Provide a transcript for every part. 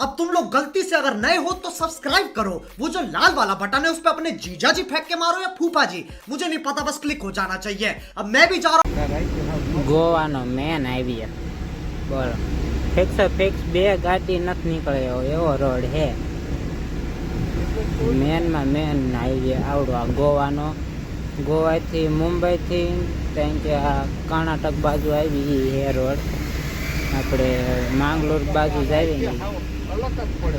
अब तुम लोग गलती से अगर नए हो तो सब्सक्राइब करो, वो जो लाल वाला बटन है उस पर अपने जीजा जी फेंक के मारो या फूफा जी, मुझे नहीं पता, बस क्लिक हो जाना चाहिए। अब मैं भी जा रहा हूँ। ગોવાનો મેન હાઈવે બોલો, ફિક્સ બે ગાડી નથી નીકળે એવો રોડ હે. મેનમાં મેન હાઈવે આવડો આ ગોવાનો. ગોવાથી મુંબઈથી ત્યાં કે આ કર્ણાટક બાજુ આવી હે રોડ. આપણે માંગલોર બાજુ જ આવી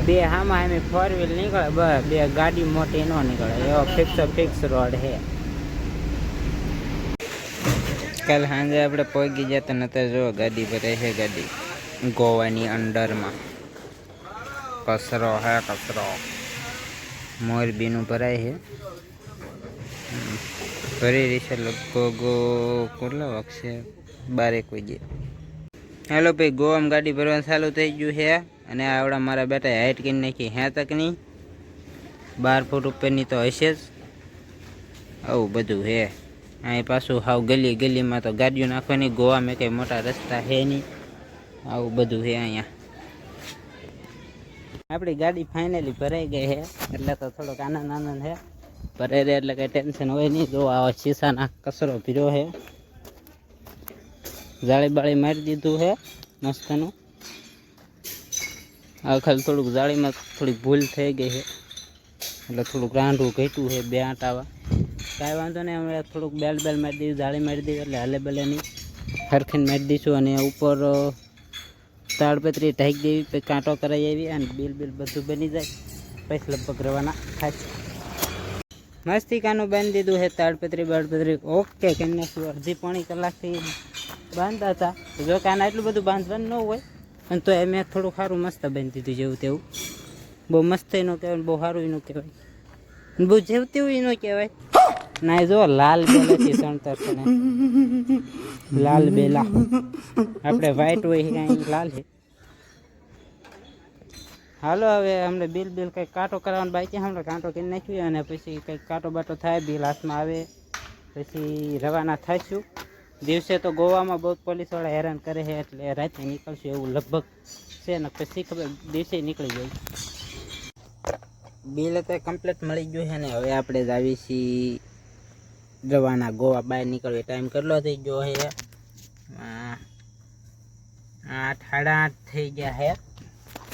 બે હામાં હામે 4 વ્હીલ નીકળે, બસ બે ગાડી મોટી ન નીકળે એવો ફિક્સ રોડ હે. કાલ સાંજે આપણે પહોંચી જતા નતા, જો ગાડી ભરાય છે. ગાડી ગોવાની અંડરમાં કચરો હે, કચરો મોરબીનું ભરાય છે. ભરી રહી છે લગભગ કેટલા વાગશે 12 વાગે. હાલો ભાઈ, ગોવામાં ગાડી ભરવાનું ચાલુ થઈ ગયું છે. અને આવડા મારા બેટા હાઈટ કરી નાખી હે તકની 12 ફૂટ ઉપરની તો હશે જ. આવું બધું છે અહીં પાછું. હાવ ગલીમાં તો ગાડીઓ નાખવાની. ગોવામાં કંઈ મોટા રસ્તા છે નહીં. આવું બધું છે અહીંયા. આપણી ગાડી ફાઇનલી ભરાઈ ગઈ છે એટલે તો થોડોક આનંદ છે. ભરાઈ રહે એટલે કંઈ ટેન્શન હોય નહીં. જો આવા શીશાના કચરો ભીરો છે. જાળી બાળી મારી દીધું છે મસ્તનું. આ ખાલી થોડુંક જાળીમાં થોડીક ભૂલ થઈ ગઈ છે એટલે થોડુંક રાંધવું ઘટ્યું છે 2 આંટાવા. કાંઈ વાંધો નહીં, અમે થોડુંક બેલ મારી દીધું, જાળી મારી દીધી એટલે હલે બલે નહીં. હરખીને મારી દઈશું અને ઉપર તાડપત્રી ઢાંકી દેવી, પછી કાંટો કરાવી આવી અને બિલ બધું બની જાય પછી લગભગ રવાના થાય. મસ્તી કાનું બાંધી દીધું છે તાડપત્રી ઓકે. કેમને શું અડધી પોણી કલાકથી બાંધતા હતા. જો કે આને એટલું બધું બાંધવાનું ન હોય પણ તો મેં થોડું સારું મસ્ત બાંધી દીધું. જેવું તેવું બહુ મસ્ત ન કહેવાય, બહુ સારું ન કહેવાય, બહુ જેવું તેવું ન કહેવાય. ના જો લાલ બેલાથી સણતર છે ને, લાલ બેલા. આપણે વ્હાઈટ હોય અહીં લાલ છે. હાલો હવે અમને બિલ કંઈક કાંટો કરાવવાનો બાકી, હમણાં કાંટો કરી નાખ્યું અને પછી કંઈક કાંટો બાટો થાય, બિલ હાથમાં આવે પછી રવાના થઈશું. દિવસે તો ગોવામાં બહુ પોલીસવાળા હેરાન કરે છે એટલે રાતે નીકળશું એવું લગભગ છે ને. પછી ખબર દિવસે નીકળી જાય. બિલ તો કમ્પ્લીટ મળી ગયું છે ને હવે આપણે જ આવી છીએ રવાના. ગોવા બહાર નીકળવી ટાઈમ કેટલો થઈ ગયો છે? 8:30 થઈ ગયા છે.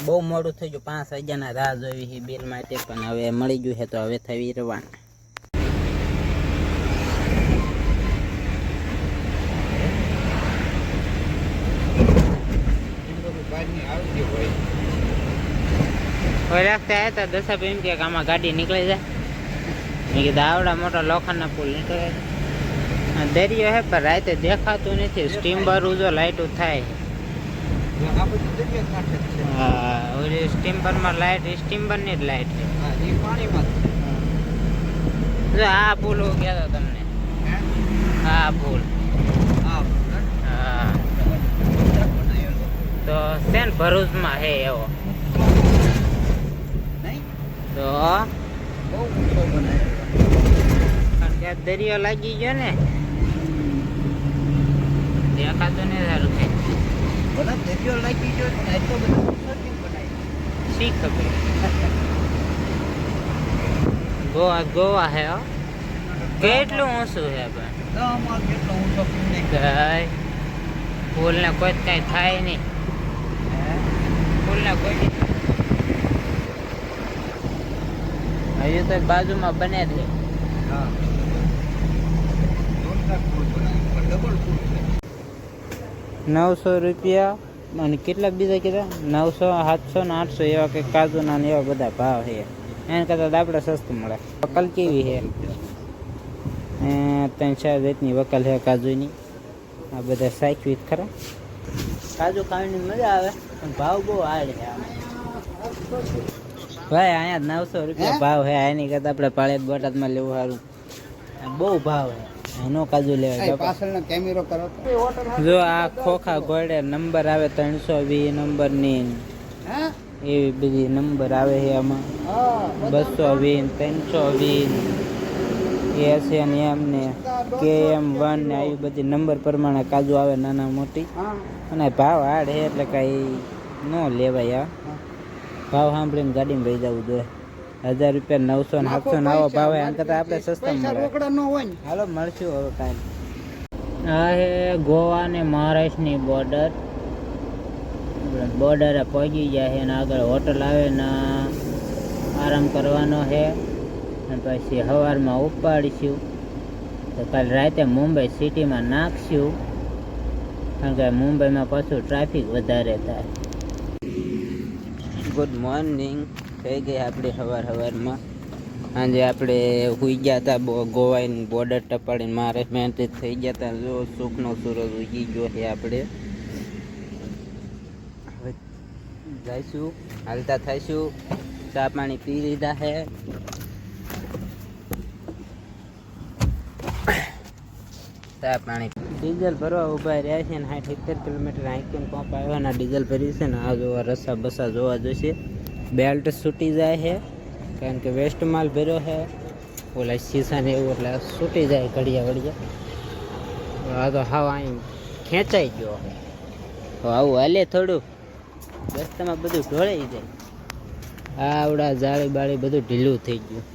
બહુ મોડું થઈ ગયું. 5 વાગ્યાના રાહ જોઈ છે બિલ માટે, પણ હવે મળી ગયું છે તો હવે થવી રવાના. રાખતા હતા દસાબ એમ કે આમાં ગાડી નીકળી જાય. મેં કીધું આવડા મોટા લોખંડના પુલ નીકળે. દરિયો હે પણ રાતે દેખાતું નથી. સ્ટીમર જો લાઇટું થાય. હા, ઓલી સ્ટીમરમાં લાઇટ, સ્ટીમરની જ લાઇટ છે. જો આ પુલ ગયા હતા તમને, આ પુલ. હા તો છે ને ભરૂચમાં હે એવો. તો ત્યાં દરિયો લાગી ગયો ને, દેખાતો ને સારું છે. દરિયો લાગી ગયો શી ખબર. ગોવા હે કેટલું ઊંચું છે પુલ ને કોઈ કઈ થાય નહીં. પુલ ને કોઈ હજુ તો બાજુમાં બને જ. 900 રૂપિયા અને કેટલા બીજા કીધા 900, 700 ને 800 એવા કંઈક કાજુના ને એવા બધા ભાવ છે. એના કરતાં આપણે સસ્તું મળે. વકલ કેવી છે? 3-4 જાતની વકલ છે કાજુની. આ બધા સાચવી ખરા. કાજુ ખાવાની મજા આવે પણ ભાવ બહુ હાર્ડ છે. ભાઈ અહીંયા 900 રૂપિયા ભાવ છે. એની કરતાં આપણે પાળિયાદ બોટાદમાં લેવું સારું. બહુ ભાવ છે. એનો કાજુ લેવાય. પાછળનો કેમેરો કરો. જો આ ખોખા ઘોડે નંબર આવે 320 નંબરની, એવી બધી નંબર આવે છે આમાં. 220, 320, એશિયન એમ ને KM1 ને આવી બધી નંબર પ્રમાણે કાજુ આવે, નાના મોટી. અને ભાવ હાડ છે એટલે કાંઈ ન લેવાય. ભાવ સાંભળીને ગાડીમાં વહી જવું જોઈએ. 1000 રૂપિયા 900 ને 700 ના આવો ભાવ આમ કરતા આપણે સસ્તા મળે. હાલો મળશું હવે કાંઈ. આ હે ગોવા ને મહારાષ્ટ્રની બોર્ડર. બોર્ડરે પહોંચી ગયા છે અને આગળ હોટલ આવે ને આરામ કરવાનો છે અને પછી સવારમાં ઉપાડીશું તો કાલે રાતે મુંબઈ સિટીમાં નાખશું, કારણ કે મુંબઈમાં પાછું ટ્રાફિક વધારે થાય. Good morning. થઈ ગઈ આપણે સવારમાં. સાંજે આપણે સુઈ ગયા હતા ગોવાની બોર્ડર ટપાડીને મહારાષ્ટ્રમાં થઈ ગયા હતા. જો સુખનો સૂરજ ઉગી ગયો છે. આપણે હવે જઈશું, હાલતા થઈશું. ચા પાણી પી લીધા છે. ચા પાણી ડીઝલ ભરવા ઊભા રહ્યા છે ને 60-70 કિલોમીટર આંકીને પંપ આવ્યા ડીઝલ ભરી છે ને. આ જોવા રસ્તા બસા જોવા જોઈશે. બેલ્ટ છૂટી જાય છે કારણ કે વેસ્ટ માલ ભર્યો છે. ઓલા શીશા ને એવું એટલે છૂટી જાય ઘડિયા. આ તો હાવ અહીં ખેંચાઈ ગયો. આવું હાલે થોડું રસ્તામાં બધું ઢોળાઈ જાય. આવડા જાળી બાળી બધું ઢીલું થઈ ગયું.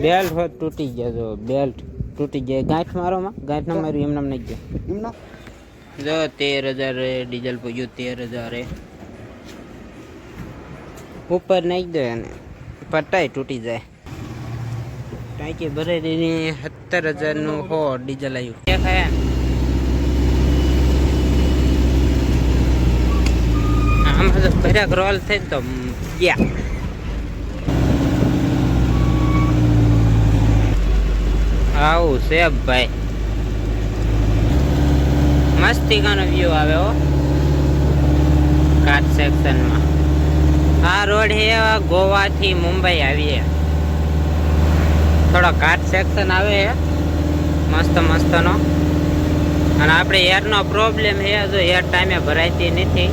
બેલ્ટ હોત તૂટી ગયા. જો બેલ્ટ તૂટી ગયા. ગાંઠ મારોમાં ગાંઠ ના માર્યું એમને નહીં ગયો. જો 13,000 ડીઝલ પૂછ્યું. 13,000 ઉપર નાખી દો એને પટ્ટાઈ તૂટી જાય. ટાંકી ભરેલી 17,000 હો ડીઝલ આવ્યું. દેખાય આમાં તો ભર્યા રોલ થઈ તો ગયા. આવું છે ભાઈ. મસ્તિકાનો વ્યૂ આવે હો ઘાટ સેક્શનમાં. આ રોડ છે ગોવાથી મુંબઈ આવીએ. થોડો ઘાટ સેક્શન આવે મસ્ત મસ્તનો. અને આપણે એરનો પ્રોબ્લેમ છે. જો એર ટાઈમે ભરાતી નથી.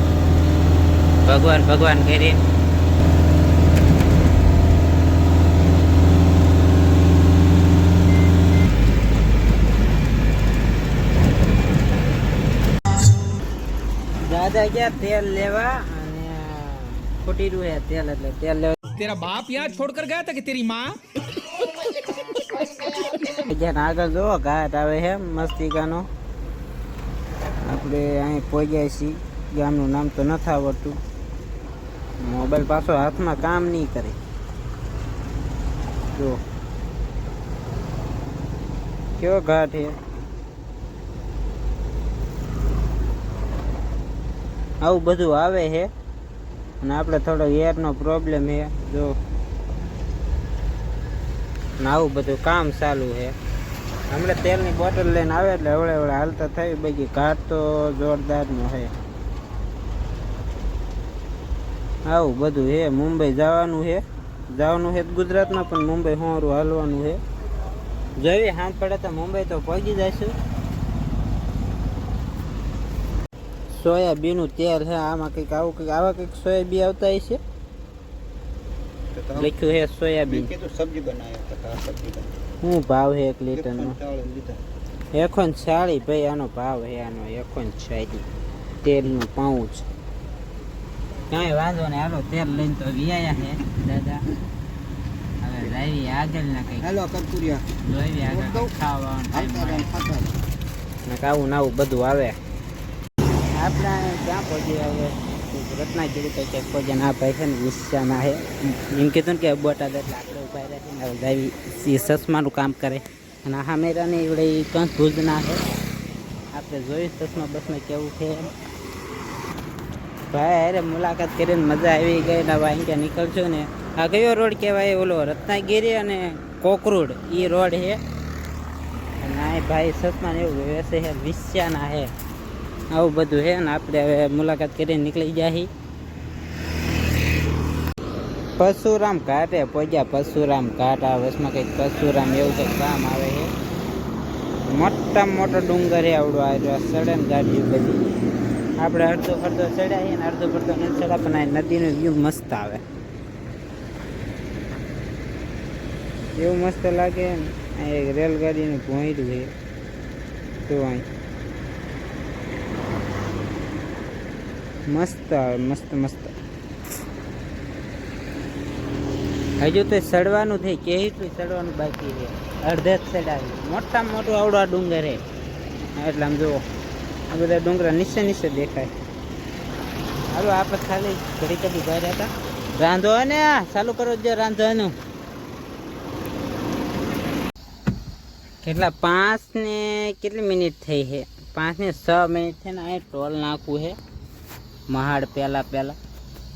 ભગવાન કરી દાદા ગયા તેલ લેવા અને ખોટી રૂ હે તેલ એટલે તેલ લેવા. तेरा बाप यहाँ छोड़कर गया था कि तेरी माँ? આગળ જો ઘાટ આવે છે મસ્તિકાનો. આપણે અહીં પહોંચ્યા છીએ. ગામનું નામ તો નથી આવડતું. મોબાઈલ પાછો હાથમાં કામ નહીં કરે. જો કેવો ઘાટ છે. આવું બધું આવે છે અને આપણે થોડો એરનો પ્રોબ્લેમ છે. જો આવું બધું કામ ચાલુ છે. હમણાં તેલની બોટલ લઈને આવે એટલે હવળે હાલતા થઈ. બાકી ઘાટ તો જોરદારનો છે. આવું બધું છે. મુંબઈ જવાનું છે ગુજરાતમાં, પણ મુંબઈ હોરું હાલવાનું છે. જોઈએ હાથ પડે તો મુંબઈ તો પહોંચી જઈશું. સોયાબીનનું તેલ છે. આમાં કંઈક આવું કંઈક આવા કંઈક સોયાબીન આવતા હશે. લખ્યું છે સોયાબીન. સબ્જી બનાવ્યો. શું ભાવ છે 1 લીટરનો? 140 ભાઈ આનો ભાવ છે. આનો 140 તેલનું પાઉચ. કાંઈ વાંધો નહીં. હાલો તેલ લઈને તો વ્યાયા છે દાદા. હવે લાવી આગળના કંઈક હેલો કરકુરિયા જોઈ આગળ ખાવાનું આવું નાવું બધું આવે. આપણે ક્યાં પહોંચી આવે રત્નાગીરી કંઈક ક્યાંક પહોંચ્યા. આ ભાઈ છે ને ગુસ્સામાં છે. એમ કીધું ને કે બોટાદ એટલે આપણે ઉભા રહે છે ને હવે ચશ્માનું કામ કરે. અને આ મેરાની એવડે કંસ ભુજના છે. આપણે જોયું ચશ્મા બસમાં કેવું છે. ભાઈ અરે મુલાકાત કરીને મજા આવી ગઈ ને હવે અહીં નીકળશું ને. આ કયો રોડ કહેવાય? ઓલો રત્નાગીરી અને કોકરોડ એ રોડ છે. અને આ ભાઈ ચશ્માને એવું વેસે છે વિશ્યાના છે. આવું બધું છે ને. આપણે હવે મુલાકાત કરીને નીકળી જાય. પરશુરામ ઘાટે પહોંચ્યા. પરશુરામ ઘાટ આ બસમાં કંઈક પરશુરામ એવું કંઈક કામ આવે છે. મોટા મોટો ડુંગર છે આવડો આવ્યો. સડન ગાડી બધી આપણે અડધો ચડ્યા છીએ ને અડધો પડતો નથી ચડ્યા. પણ આ નદીનો વ્યૂ મસ્ત આવે. એવું મસ્ત લાગે ને. એક રેલગાડીનું ભોંયરું છે તો અહીં મસ્ત આવે. મસ્ત હજુ તો ચડવાનું થઈ કે ચડવાનું બાકી છે. અડધે જ ચડાવી મોટામાં મોટું આવડો આ ડુંગર છે. એટલે આમ જુઓ આ બધા ડુંગરા નીચે નીચે દેખાય. હાલો આપણે ખાલી ઘડી કદી બહાર હતા રાંધો ને ચાલુ કરો જો રાંધવાનું. કેટલા 5 ને કેટલી મિનિટ થઈ છે? 5 ને 6 મિનિટ થઈને અહીં ટોલ નાખવું છે મહાડ પહેલાં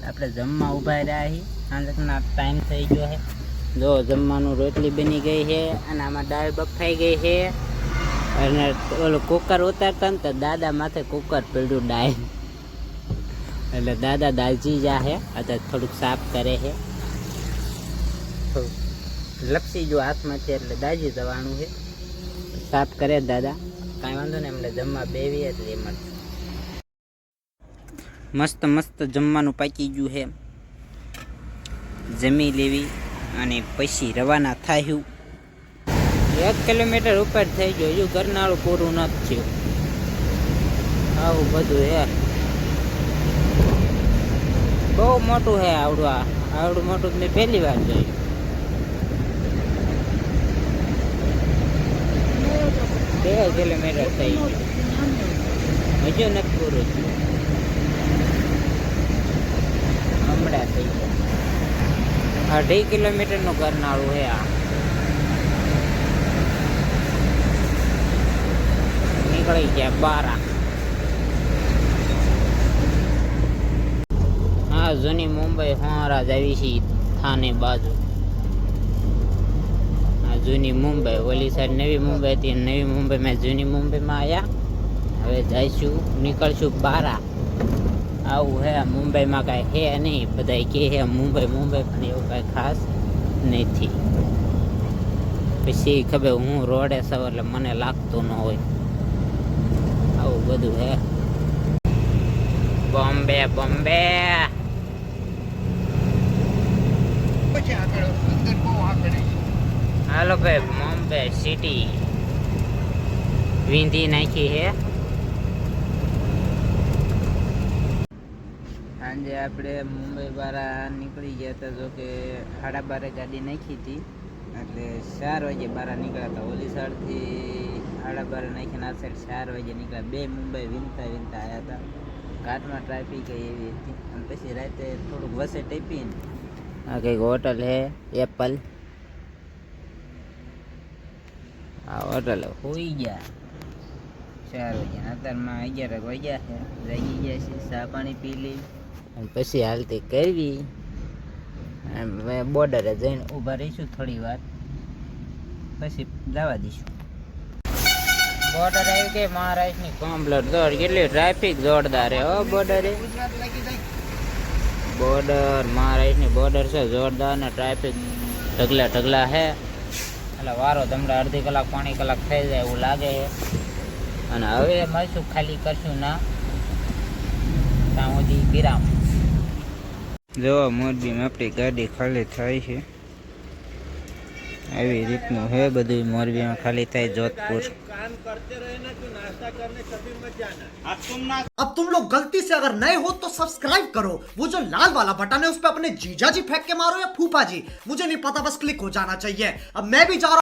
આપણે જમવા ઊભા રહ્યા છીએ. સાંજના ટાઈમ થઈ ગયો છે. જો જમવાનું રોટલી બની ગઈ છે અને આમાં દાળ બફાઈ ગઈ છે. અને ઓલું કુકર ઉતારતા ને તો દાદા માથે કુકર પડ્યું દાળ. એટલે દાદા દાજી જા છે અત્યારે થોડુંક સાફ કરે છે. લપસી જો હાથમાં છે એટલે દાજી જવાનું છે. સાફ કરે દાદા કાંઈ વાંધો નહીં. એમને જમવા બેવી એટલે એમ મસ્ત મસ્ત જમવાનું પાકી ગયું છે. જમી લેવી અને પછી રવાના થાયું. 1 કિલોમીટર ઉપર થઈ ગયો. હજુ ગરનાળું પૂરું નથી થયું. આવું બધું હે. બહુ મોટું છે આવડું મોટું મેં પહેલી વાર જોયું. બે કિલોમીટર થઈ ગયું. હજુ નથી પૂરું થયું. હમણાં થઈ ગયા. 2.5 કિલોમીટરનું ગરનાળું છે આ. નીકળી ગયા 12. હા જૂની મુંબઈ હોરાજ આવી છે થાને બાજુ. આ જૂની મુંબઈ ઓલી સાઈડ નવી મુંબઈ હતી. નવી મુંબઈમાં જૂની મુંબઈમાં આવ્યા. હવે જઈશું નીકળશું 12. આવું હે મુંબઈમાં કાંઈ હે નહીં. બધા કહે હે મુંબઈ પણ એવું કાંઈ ખાસ નથી. પછી ખબર હું રોડે સૌ એટલે મને લાગતું ન હોય. આવું બધું હે. બોમ્બે હાલો ભાઈ બોમ્બે સિટી વીંધી નાખી હે. સાંજે આપણે મુંબઈ વાળા નીકળી ગયા હતા. જો કે 12:30 ગાડી નાખી હતી એટલે 4 વાગે બહાર નીકળ્યા હતા. ઓલી સાઈડથી 12:30 નાખીને આ સાઈડ 4 વાગે નીકળ્યા. બે મુંબઈ વિનતા આવ્યા હતા. ઘાટમાં ટ્રાફિક એવી હતી. અને પછી રાતે થોડુંક વસે ટીપીને આ કંઈક હોટલ હે એપલ. આ હોટલ હોઈ ગયા 4 વાગ્યા. અત્યારમાં 11 વાગ્યા છે. જાગી ગયા છે. ચા પાણી પી લઈ અને પછી હાલતી કરવી. બોર્ડરે જઈને ઊભા રહીશું થોડી વાર પછી જવા દઈશું. બોર્ડર આવી ગઈ મહારાષ્ટ્રની કમ્પ્લેટ. દોડ કેટલી ટ્રાફિક જોરદાર હે. બોર્ડરે બોર્ડર મહારાષ્ટ્રની બોર્ડર છે જોરદાર ને ટ્રાફિક ઢગલા હે. એટલે વારો ધમડા અડધી કલાક પોણી કલાક થઈ જાય એવું લાગે છે. અને હવે મળશું ખાલી કરશું ના ત્યાં સુધી વિરામ. જો મોરબીમાં આપણી ગાડી ખાલી થાય છે. આવી રીતનું હે બધું મોરબીમાં ખાલી થાય. જોધપુર अब तुम लोग गलती से अगर नए हो तो सब्सक्राइब करो. वो जो लाल वाला बटन है उस पे अपने जीजा जी फेंक के मारो या फूफा जी, मुझे नहीं पता, बस क्लिक हो जाना चाहिए. अब मैं भी जा रहा